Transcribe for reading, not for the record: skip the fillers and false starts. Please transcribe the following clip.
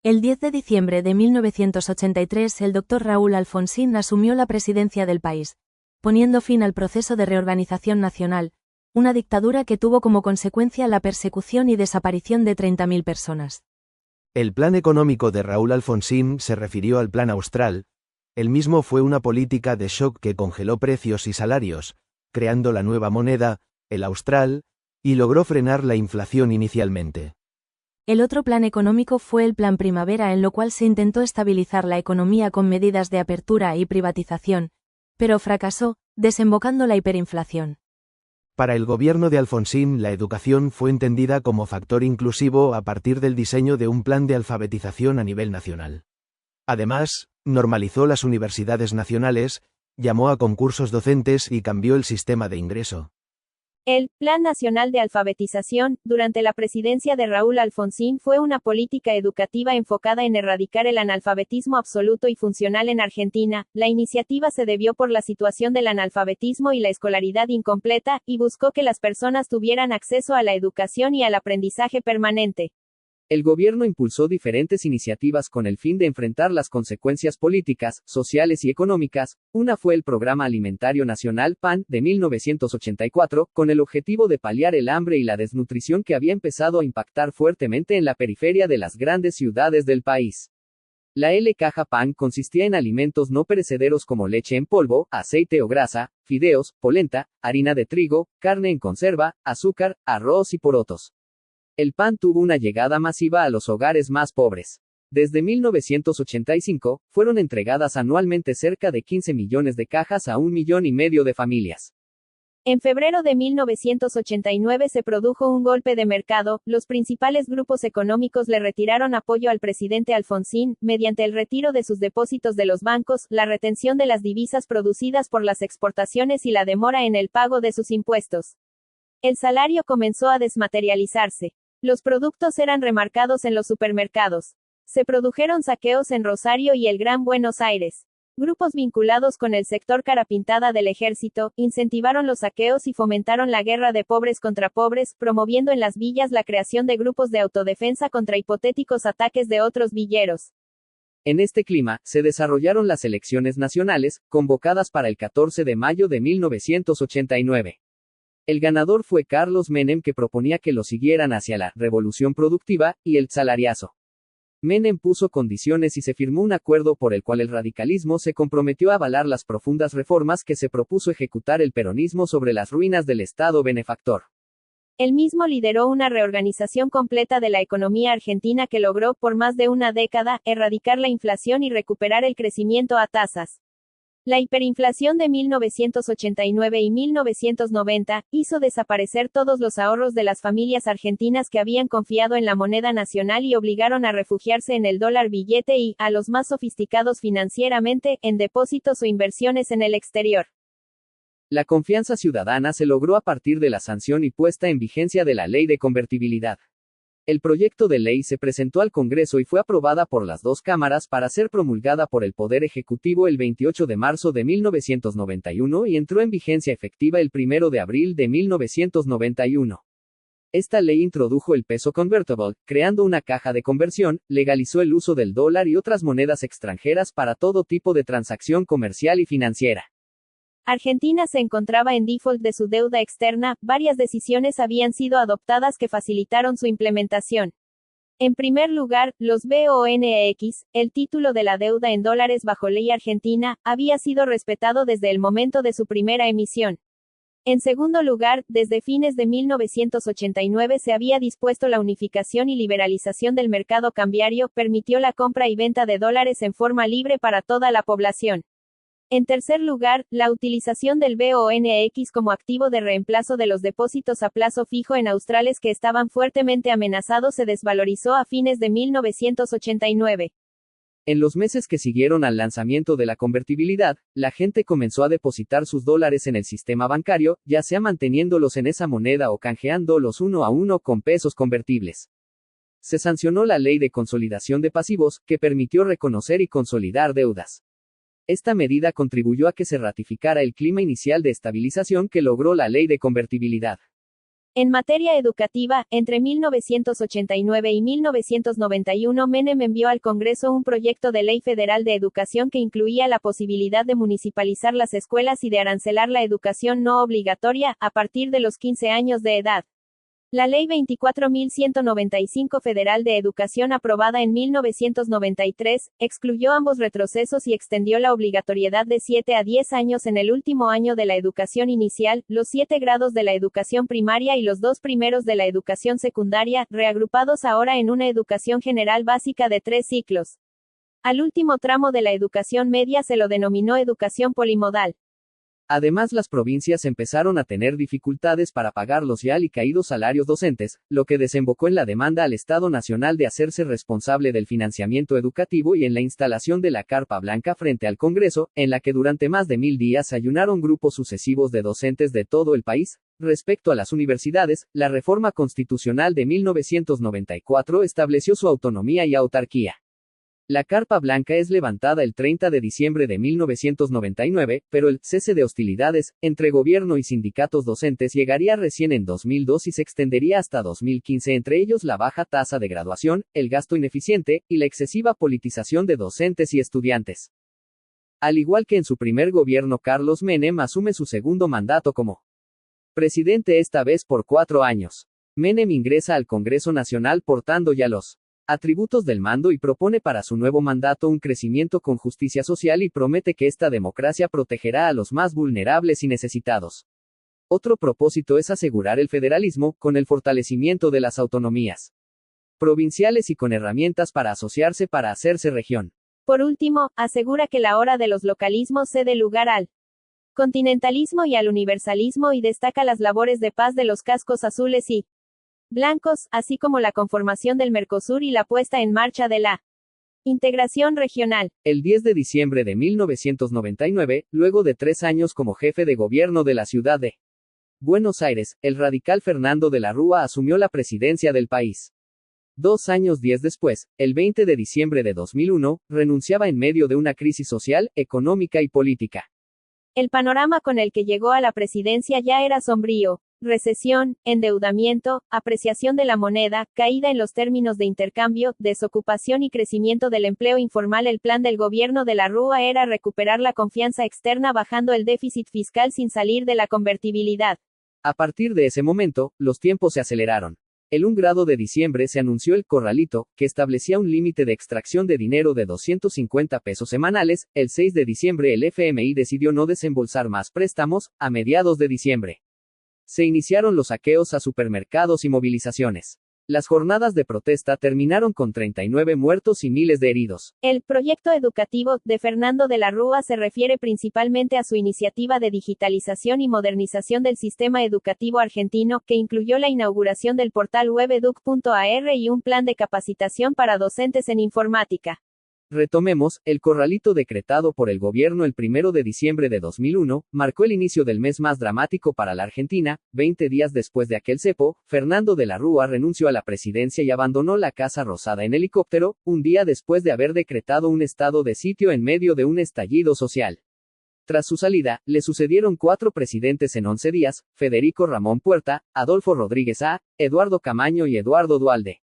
El 10 de diciembre de 1983 el Dr. Raúl Alfonsín asumió la presidencia del país, poniendo fin al proceso de reorganización nacional, una dictadura que tuvo como consecuencia la persecución y desaparición de 30.000 personas. El plan económico de Raúl Alfonsín se refirió al Plan Austral. El mismo fue una política de shock que congeló precios y salarios, creando la nueva moneda, el Austral, y logró frenar la inflación inicialmente. El otro plan económico fue el Plan Primavera, en lo cual se intentó estabilizar la economía con medidas de apertura y privatización, pero fracasó, desembocando la hiperinflación. Para el gobierno de Alfonsín, la educación fue entendida como factor inclusivo a partir del diseño de un plan de alfabetización a nivel nacional. Además, normalizó las universidades nacionales, llamó a concursos docentes y cambió el sistema de ingreso. El Plan Nacional de Alfabetización, durante la presidencia de Raúl Alfonsín, fue una política educativa enfocada en erradicar el analfabetismo absoluto y funcional en Argentina. La iniciativa se debió por la situación del analfabetismo y la escolaridad incompleta, y buscó que las personas tuvieran acceso a la educación y al aprendizaje permanente. El gobierno impulsó diferentes iniciativas con el fin de enfrentar las consecuencias políticas, sociales y económicas. Una fue el Programa Alimentario Nacional PAN, de 1984, con el objetivo de paliar el hambre y la desnutrición que había empezado a impactar fuertemente en la periferia de las grandes ciudades del país. La Caja PAN consistía en alimentos no perecederos como leche en polvo, aceite o grasa, fideos, polenta, harina de trigo, carne en conserva, azúcar, arroz y porotos. El pan tuvo una llegada masiva a los hogares más pobres. Desde 1985, fueron entregadas anualmente cerca de 15 millones de cajas a 1,5 millones de familias. En febrero de 1989 se produjo un golpe de mercado. Los principales grupos económicos le retiraron apoyo al presidente Alfonsín, mediante el retiro de sus depósitos de los bancos, la retención de las divisas producidas por las exportaciones y la demora en el pago de sus impuestos. El salario comenzó a desmaterializarse. Los productos eran remarcados en los supermercados. Se produjeron saqueos en Rosario y el Gran Buenos Aires. Grupos vinculados con el sector carapintada del ejército, incentivaron los saqueos y fomentaron la guerra de pobres contra pobres, promoviendo en las villas la creación de grupos de autodefensa contra hipotéticos ataques de otros villeros. En este clima, se desarrollaron las elecciones nacionales, convocadas para el 14 de mayo de 1989. El ganador fue Carlos Menem, que proponía que lo siguieran hacia la revolución productiva y el salariazo. Menem puso condiciones y se firmó un acuerdo por el cual el radicalismo se comprometió a avalar las profundas reformas que se propuso ejecutar el peronismo sobre las ruinas del Estado benefactor. Él mismo lideró una reorganización completa de la economía argentina que logró, por más de una década, erradicar la inflación y recuperar el crecimiento a tasas. La hiperinflación de 1989 y 1990 hizo desaparecer todos los ahorros de las familias argentinas que habían confiado en la moneda nacional y obligaron a refugiarse en el dólar billete y, a los más sofisticados financieramente, en depósitos o inversiones en el exterior. La confianza ciudadana se logró a partir de la sanción y puesta en vigencia de la Ley de Convertibilidad. El proyecto de ley se presentó al Congreso y fue aprobada por las dos cámaras para ser promulgada por el Poder Ejecutivo el 28 de marzo de 1991 y entró en vigencia efectiva el 1 de abril de 1991. Esta ley introdujo el peso convertible, creando una caja de conversión, legalizó el uso del dólar y otras monedas extranjeras para todo tipo de transacción comercial y financiera. Argentina se encontraba en default de su deuda externa. Varias decisiones habían sido adoptadas que facilitaron su implementación. En primer lugar, los BONX, el título de la deuda en dólares bajo ley argentina, había sido respetado desde el momento de su primera emisión. En segundo lugar, desde fines de 1989 se había dispuesto la unificación y liberalización del mercado cambiario, permitió la compra y venta de dólares en forma libre para toda la población. En tercer lugar, la utilización del BONX como activo de reemplazo de los depósitos a plazo fijo en australes que estaban fuertemente amenazados se desvalorizó a fines de 1989. En los meses que siguieron al lanzamiento de la convertibilidad, la gente comenzó a depositar sus dólares en el sistema bancario, ya sea manteniéndolos en esa moneda o canjeándolos 1 a 1 con pesos convertibles. Se sancionó la Ley de Consolidación de Pasivos, que permitió reconocer y consolidar deudas. Esta medida contribuyó a que se ratificara el clima inicial de estabilización que logró la Ley de Convertibilidad. En materia educativa, entre 1989 y 1991 Menem envió al Congreso un proyecto de ley federal de educación que incluía la posibilidad de municipalizar las escuelas y de arancelar la educación no obligatoria, a partir de los 15 años de edad. La Ley 24.195 Federal de Educación aprobada en 1993, excluyó ambos retrocesos y extendió la obligatoriedad de 7 a 10 años en el último año de la educación inicial, los 7 grados de la educación primaria y los 2 primeros de la educación secundaria, reagrupados ahora en una educación general básica de 3 ciclos. Al último tramo de la educación media se lo denominó educación polimodal. Además, las provincias empezaron a tener dificultades para pagar los ya alicaídos salarios docentes, lo que desembocó en la demanda al Estado Nacional de hacerse responsable del financiamiento educativo y en la instalación de la Carpa Blanca frente al Congreso, en la que durante más de 1000 días ayunaron grupos sucesivos de docentes de todo el país. Respecto a las universidades, la reforma constitucional de 1994 estableció su autonomía y autarquía. La Carpa Blanca es levantada el 30 de diciembre de 1999, pero el cese de hostilidades entre gobierno y sindicatos docentes llegaría recién en 2002 y se extendería hasta 2015, entre ellos la baja tasa de graduación, el gasto ineficiente, y la excesiva politización de docentes y estudiantes. Al igual que en su primer gobierno, Carlos Menem asume su segundo mandato como presidente, esta vez por 4 años. Menem ingresa al Congreso Nacional portando ya los atributos del mando y propone para su nuevo mandato un crecimiento con justicia social y promete que esta democracia protegerá a los más vulnerables y necesitados. Otro propósito es asegurar el federalismo, con el fortalecimiento de las autonomías provinciales y con herramientas para asociarse para hacerse región. Por último, asegura que la hora de los localismos cede lugar al continentalismo y al universalismo y destaca las labores de paz de los cascos azules y blancos, así como la conformación del Mercosur y la puesta en marcha de la integración regional. El 10 de diciembre de 1999, luego de 3 años como jefe de gobierno de la ciudad de Buenos Aires, el radical Fernando de la Rúa asumió la presidencia del país. 2 años después, el 20 de diciembre de 2001, renunciaba en medio de una crisis social, económica y política. El panorama con el que llegó a la presidencia ya era sombrío. Recesión, endeudamiento, apreciación de la moneda, caída en los términos de intercambio, desocupación y crecimiento del empleo informal. El plan del gobierno de la Rúa era recuperar la confianza externa bajando el déficit fiscal sin salir de la convertibilidad. A partir de ese momento, los tiempos se aceleraron. El 1 grado de diciembre se anunció el corralito, que establecía un límite de extracción de dinero de 250 pesos semanales. El 6 de diciembre el FMI decidió no desembolsar más préstamos. A mediados de diciembre se iniciaron los saqueos a supermercados y movilizaciones. Las jornadas de protesta terminaron con 39 muertos y miles de heridos. El proyecto educativo de Fernando de la Rúa se refiere principalmente a su iniciativa de digitalización y modernización del sistema educativo argentino, que incluyó la inauguración del portal web educ.ar y un plan de capacitación para docentes en informática. Retomemos, el corralito decretado por el gobierno el 1 de diciembre de 2001, marcó el inicio del mes más dramático para la Argentina. 20 días después de aquel cepo, Fernando de la Rúa renunció a la presidencia y abandonó la Casa Rosada en helicóptero, un día después de haber decretado un estado de sitio en medio de un estallido social. Tras su salida, le sucedieron 4 presidentes en 11 días, Federico Ramón Puerta, Adolfo Rodríguez A., Eduardo Camaño y Eduardo Duhalde.